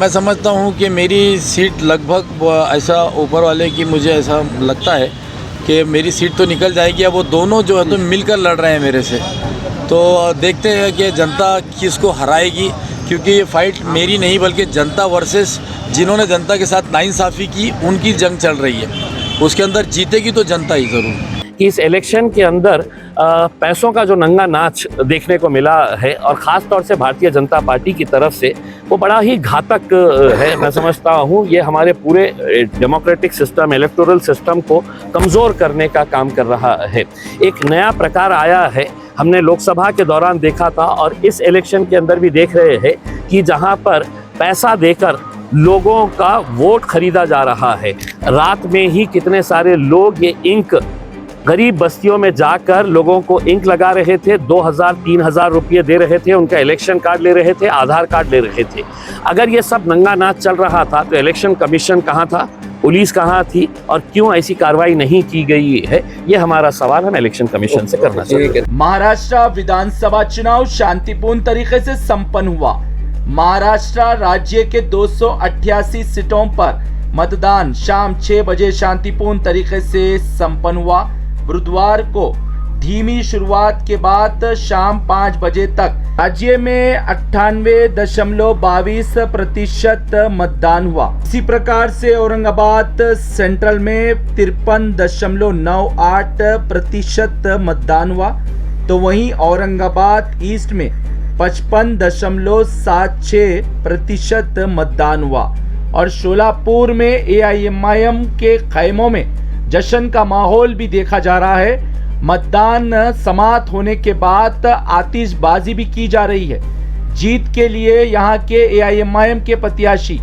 मैं समझता हूँ कि मेरी सीट लगभग ऐसा ऊपर वाले की मुझे ऐसा लगता है कि मेरी सीट तो निकल जाएगी। अब वो दोनों जो है तो मिलकर लड़ रहे हैं मेरे से, तो देखते हैं कि जनता किसको हराएगी, क्योंकि ये फाइट मेरी नहीं बल्कि जनता वर्सेस जिन्होंने जनता के साथ नाइंसाफ़ी की उनकी जंग चल रही है। उसके अंदर जीतेगी तो जनता ही ज़रूर। कि इस इलेक्शन के अंदर पैसों का जो नंगा नाच देखने को मिला है और ख़ास तौर से भारतीय जनता पार्टी की तरफ से, वो बड़ा ही घातक है। मैं समझता हूँ ये हमारे पूरे डेमोक्रेटिक सिस्टम, इलेक्टोरल सिस्टम को कमज़ोर करने का काम कर रहा है। एक नया प्रकार आया है, हमने लोकसभा के दौरान देखा था और इस इलेक्शन के अंदर भी देख रहे हैं कि जहाँ पर पैसा देकर लोगों का वोट खरीदा जा रहा है। रात में ही कितने सारे लोग ये इंक गरीब बस्तियों में जाकर लोगों को इंक लगा रहे थे, 2000-3000 रुपये दे रहे थे, उनका इलेक्शन कार्ड ले रहे थे, आधार कार्ड ले रहे थे। अगर ये सब नंगा नाच चल रहा था तो इलेक्शन कमीशन कहाँ था, पुलिस कहाँ थी और क्यों ऐसी कार्रवाई नहीं की गई है, ये हमारा सवाल हम इलेक्शन कमीशन से करना चाहते हैं। महाराष्ट्र विधानसभा चुनाव शांतिपूर्ण तरीके से संपन्न हुआ। महाराष्ट्र राज्य के 288 सीटों पर मतदान शाम 6 बजे शांतिपूर्ण तरीके से संपन्न हुआ। बुधवार को धीमी शुरुआत के बाद शाम 5 बजे तक राज्य में 98.22% मतदान हुआ। इसी प्रकार से औरंगाबाद सेंट्रल में 53.98% मतदान हुआ, तो वहीं औरंगाबाद ईस्ट में 55.76% मतदान हुआ और शोलापुर में एआईएमआईएम के खैमों में जश्न का माहौल भी देखा जा रहा है। मतदान समाप्त होने के बाद आतिशबाजी भी की जा रही है। जीत के लिए यहां के एआईएमआईएम के प्रत्याशी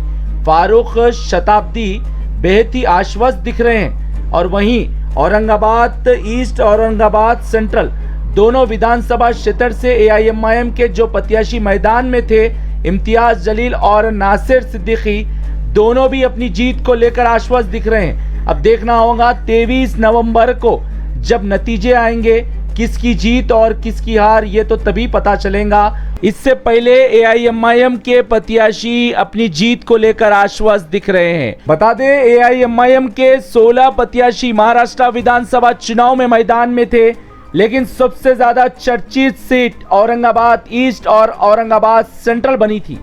फारूक शताब्दी बेहद ही आश्वस्त दिख रहे हैं और वहीं औरंगाबाद ईस्ट और औरंगाबाद सेंट्रल दोनों विधानसभा क्षेत्र से एआईएमआईएम के जो प्रत्याशी मैदान में थे, इम्तियाज जलील और नासिर सिद्दीकी, दोनों भी अपनी जीत को लेकर आश्वस्त दिख रहे हैं। अब देखना होगा 23 नवंबर को जब नतीजे आएंगे किसकी जीत और किसकी हार, ये तो तभी पता चलेगा। इससे पहले एआईएमआईएम के प्रत्याशी अपनी जीत को लेकर आश्वस्त दिख रहे हैं। बता दें एआईएमआईएम के 16 प्रत्याशी महाराष्ट्र विधानसभा चुनाव में मैदान में थे, लेकिन सबसे ज्यादा चर्चित सीट औरंगाबाद ईस्ट और औरंगाबाद सेंट्रल बनी थी।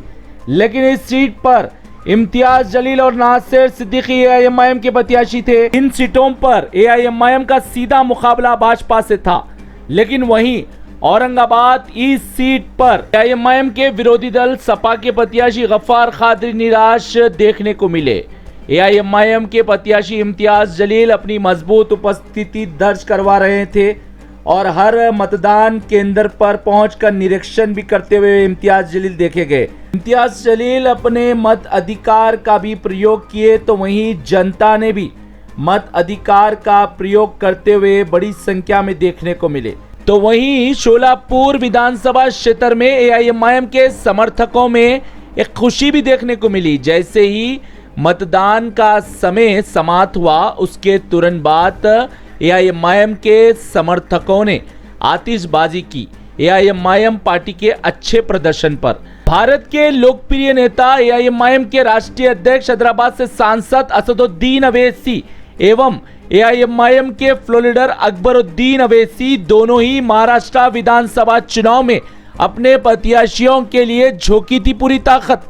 लेकिन इस सीट पर इम्तियाज जलील और नासिर सिद्दीकी एआईएमआईएम के प्रत्याशी थे। इन सीटों पर एआईएमआईएम का सीधा मुकाबला भाजपा से था, लेकिन वहीं औरंगाबाद ईस्ट सीट पर एआईएमआईएम के विरोधी दल सपा के प्रत्याशी गफ्फार कादरी निराश देखने को मिले। एआईएमआईएम के प्रत्याशी इम्तियाज जलील अपनी मजबूत उपस्थिति दर्ज करवा रहे थे और हर मतदान केंद्र पर पहुंचकर निरीक्षण भी करते हुए इम्तियाज जलील देखे गए। इम्तियाज जलील अपने मत अधिकार का भी प्रयोग किए, तो वहीं जनता ने भी मत अधिकार का प्रयोग करते हुए बड़ी संख्या में देखने को मिले। तो वहीं शोलापुर विधानसभा क्षेत्र में एआईएमआईएम के समर्थकों में एक खुशी भी देखने को मिली। जैसे ही मतदान का समय समाप्त हुआ, उसके तुरंत बाद एआईएमआईएम के समर्थकों ने आतिशबाजी की एआईएमआईएम पार्टी के अच्छे प्रदर्शन पर। भारत के लोकप्रिय नेता एआईएमआईएम के राष्ट्रीय अध्यक्ष हैदराबाद से सांसद असदुद्दीन अवैसी एवं एआईएमआईएम के फ्लोर लीडर अकबरुद्दीन अवैसी दोनों ही महाराष्ट्र विधानसभा चुनाव में अपने प्रत्याशियों के लिए झोंकी थी पूरी ताकत।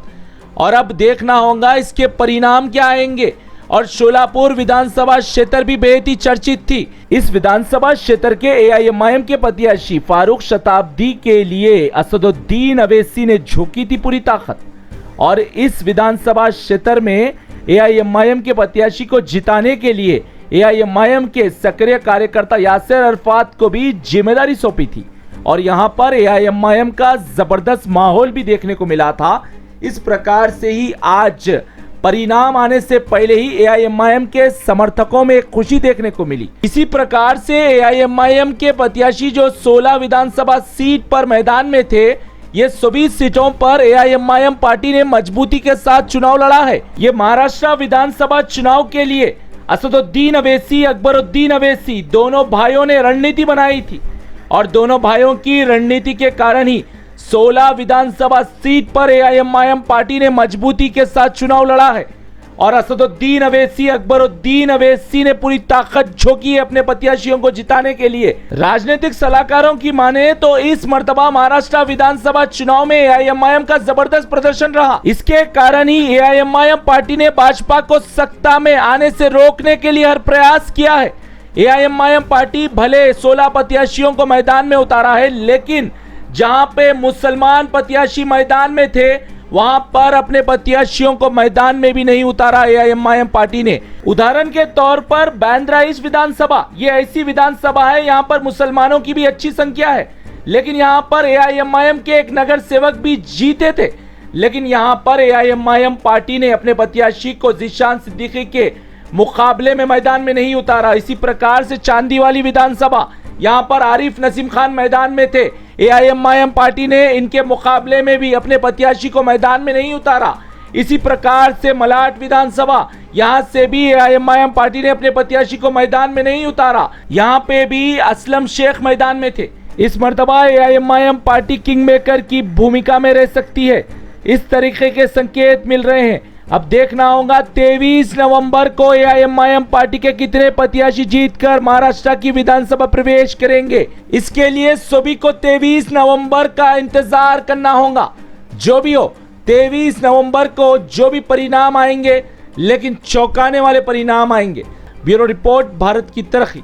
और अब देखना होगा इसके परिणाम क्या आएंगे। और शोलापुर विधानसभा क्षेत्र भी बेहद ही चर्चित थी। इस विधानसभा क्षेत्र के एआईएमआईएम के प्रत्याशी फारूक शताब्दी के लिए असदुद्दीन अवैसी ने झोंकी थी पूरी ताकत और इस विधानसभा क्षेत्र में एआईएमआईएम के प्रत्याशी को जिताने के लिए एआईएमआईएम के सक्रिय कार्यकर्ता यासिर अरफात को भी जिम्मेदारी सौंपी थी और यहां पर एआईएमआईएम का जबरदस्त माहौल भी देखने को मिला था। इस प्रकार से ही आज परिणाम आने से पहले ही एआईएमआईएम के समर्थकों में खुशी देखने को मिली। इसी प्रकार से एआईएमआईएम के प्रत्याशी जो 16 विधानसभा सीट पर मैदान में थे, ये सभी सीटों पर एआईएमआईएम पार्टी ने मजबूती के साथ चुनाव लड़ा है। ये महाराष्ट्र विधानसभा चुनाव के लिए असदुद्दीन अवैसी, अकबरुद्दीन अवैसी दोनों भाइयों ने रणनीति बनाई थी और दोनों भाइयों की रणनीति के कारण ही 16 विधानसभा सीट पर एआईएमआईएम पार्टी ने मजबूती के साथ चुनाव लड़ा है और असदुद्दीन अवैसी, अकबरुद्दीन अवैसी ने पूरी ताकत झोंकी है अपने प्रत्याशियों को जिताने के लिए। राजनीतिक सलाहकारों की माने तो इस मर्तबा महाराष्ट्र विधानसभा चुनाव में एआईएमआईएम का जबरदस्त प्रदर्शन रहा। इसके कारण ही एआईएमआईएम पार्टी ने भाजपा को सत्ता में आने से रोकने के लिए हर प्रयास किया है। एआईएमआईएम पार्टी भले 16 प्रत्याशियों को मैदान में उतारा है, लेकिन जहां पे मुसलमान प्रत्याशी मैदान में थे वहां पर अपने प्रत्याशियों को मैदान में भी नहीं उतारा एआईएमआईएम पार्टी ने। उदाहरण के तौर पर बांद्रा ईस्ट विधानसभा, ये ऐसी विधानसभा है यहां पर मुसलमानों की भी अच्छी संख्या है, लेकिन यहां पर एआईएमआईएम के एक नगर सेवक भी जीते थे, लेकिन यहां पर एआईएमआईएम पार्टी ने अपने प्रत्याशी को ज़ीशान सिद्दीकी के मुकाबले में मैदान में नहीं उतारा। इसी प्रकार से चांदी वाली विधानसभा, यहाँ पर आरिफ नसीम खान मैदान में थे, एआईएमआईएम पार्टी ने इनके मुकाबले में भी अपने प्रत्याशी को मैदान में नहीं उतारा। इसी प्रकार से मलाड विधानसभा, यहाँ से भी एआईएमआईएम पार्टी ने अपने प्रत्याशी को मैदान में नहीं उतारा, यहाँ पे भी असलम शेख मैदान में थे। इस मर्तबा एआईएमआईएम पार्टी किंग मेकर की भूमिका में रह सकती है, इस तरीके के संकेत मिल रहे हैं। अब देखना होगा 23 नवंबर को एआईएमआईएम पार्टी के कितने प्रत्याशी जीतकर महाराष्ट्र की विधानसभा प्रवेश करेंगे। इसके लिए सभी को 23 नवंबर का इंतजार करना होगा। जो भी हो, 23 नवंबर को जो भी परिणाम आएंगे, लेकिन चौंकाने वाले परिणाम आएंगे। ब्यूरो रिपोर्ट, भारत की तरक्की।